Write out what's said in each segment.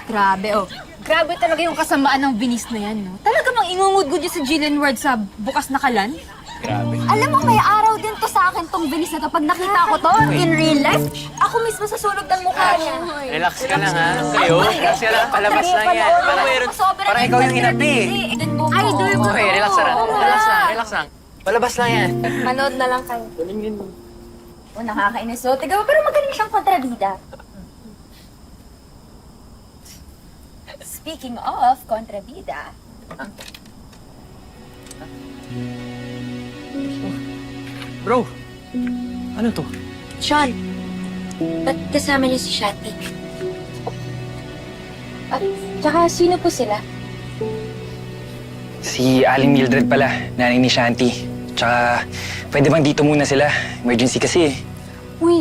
Grabe, oh. Grabe talaga yung kasamaan ng binis na yan, no? Talaga mang ingungudgud yun sa Jillian Ward sa bukas na kalan? Grabe. Alam mo, may araw din to sa akin tong binis na to. Pag nakita ko to in real life, ako mismo sa sulog ng mukha niya. Relax ka lang, ha? Kayo? Relax ka lang. Palabas lang yan. Parang ikaw yung inapi, eh. Idol ko. Okay, relax lang. Relax lang, relax lang. Palabas lang yan. Manood na lang kayo. Oh, nakakainis. So, tiga pero magaling siyang kontrabida. Speaking of kontrabida, Bro, ano to? Sean, ba't kasama niyo si Shanti? At tsaka sino po sila? Si Aling Mildred pala, nanay ni Shanti. Tsaka, pwede bang dito muna sila? Emergency kasi eh. Uy,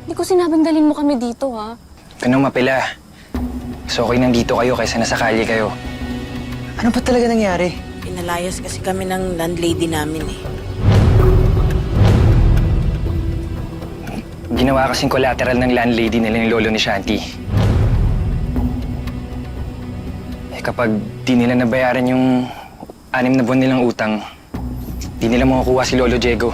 hindi ko sinabing dalhin mo kami dito, ha? Ganun mapila. So okay nandito kayo kaysa nasa kalye kayo. Ano ba talaga nangyari? Pinalayas kasi kami ng landlady namin eh. Ginawa kasing collateral ng landlady nila yung lolo ni Shanti. Eh kapag di nila nabayaran yung 6 na buwan nilang utang, di nila makukuha si Lolo Diego.